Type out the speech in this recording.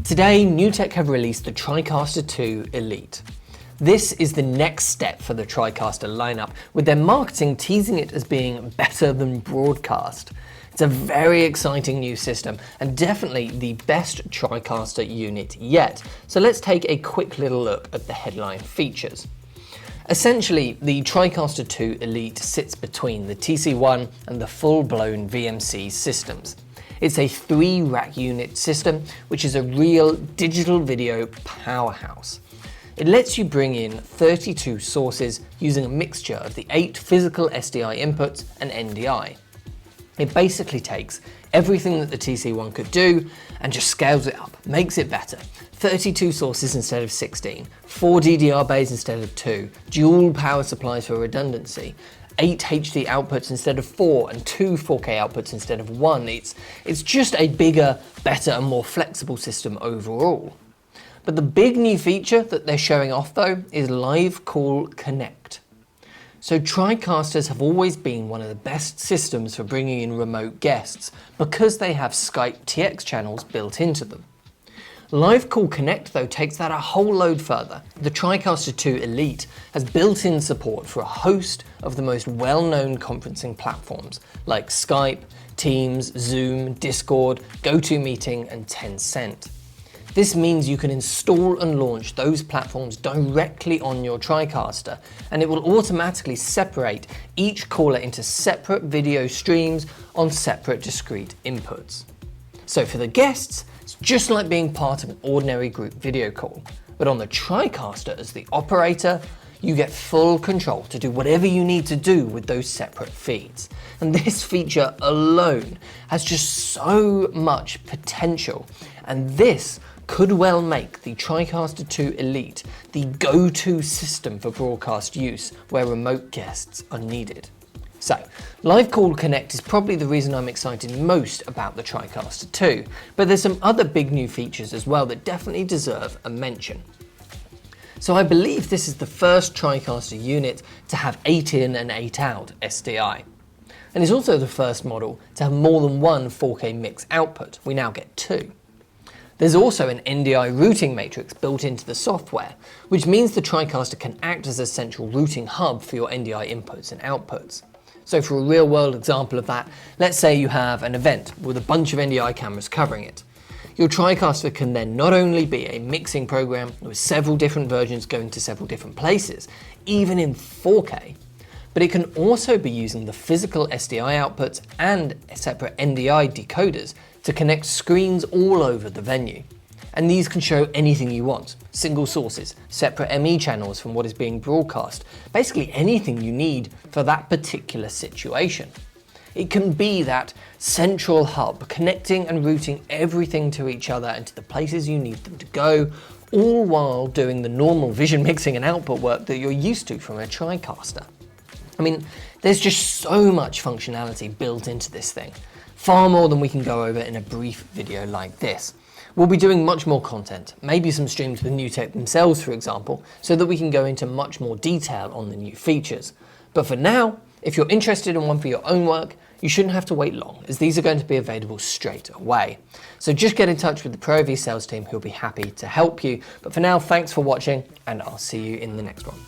Today, NewTek have released the Tricaster 2 Elite. This is the next step for the Tricaster lineup, with their marketing teasing it as being better than broadcast. It's a very exciting new system and definitely the best Tricaster unit yet. So let's take a quick little look at the headline features. Essentially, the Tricaster 2 Elite sits between the TC1 and the full-blown VMC systems. It's a 3-rack unit system, which is a real digital video powerhouse. It lets you bring in 32 sources using a mixture of the 8 physical SDI inputs and NDI. It basically takes everything that the TC1 could do and just scales it up, makes it better. 32 sources instead of 16, 4 DDR bays instead of 2, dual power supplies for redundancy, 8 HD outputs instead of 4, and 2 4K outputs instead of 1. It's just a bigger, better and more flexible system overall. But the big new feature that they're showing off though is Live Call Kinect. So Tricasters have always been one of the best systems for bringing in remote guests because they have Skype TX channels built into them. Live Call Kinect though takes that a whole load further. The Tricaster 2 Elite has built-in support for a host of the most well-known conferencing platforms like Skype, Teams, Zoom, Discord, GoToMeeting and Tencent. This means you can install and launch those platforms directly on your Tricaster, and it will automatically separate each caller into separate video streams on separate discrete inputs. So for the guests, it's just like being part of an ordinary group video call. But on the Tricaster as the operator, you get full control to do whatever you need to do with those separate feeds. And this feature alone has just so much potential, and this could well make the Tricaster 2 Elite the go-to system for broadcast use where remote guests are needed. So, Live Call Kinect is probably the reason I'm excited most about the Tricaster 2, but there's some other big new features as well that definitely deserve a mention. So I believe this is the first Tricaster unit to have 8 in and 8 out SDI. And it's also the first model to have more than one 4K mix output. We now get 2. There's also an NDI routing matrix built into the software, which means the Tricaster can act as a central routing hub for your NDI inputs and outputs. So for a real world example of that, let's say you have an event with a bunch of NDI cameras covering it. Your Tricaster can then not only be a mixing program with several different versions going to several different places, even in 4K, but it can also be using the physical SDI outputs and separate NDI decoders to connect screens all over the venue. And these can show anything you want, single sources, separate ME channels from what is being broadcast, basically anything you need for that particular situation. It can be that central hub connecting and routing everything to each other and to the places you need them to go, all while doing the normal vision mixing and output work that you're used to from a Tricaster. I mean, there's just so much functionality built into this thing, far more than we can go over in a brief video like this. We'll be doing much more content, maybe some streams with NewTek themselves for example, so that we can go into much more detail on the new features. But for now, if you're interested in one for your own work, you shouldn't have to wait long, as these are going to be available straight away. So just get in touch with the Proav sales team who'll be happy to help you. But for now, thanks for watching, and I'll see you in the next one.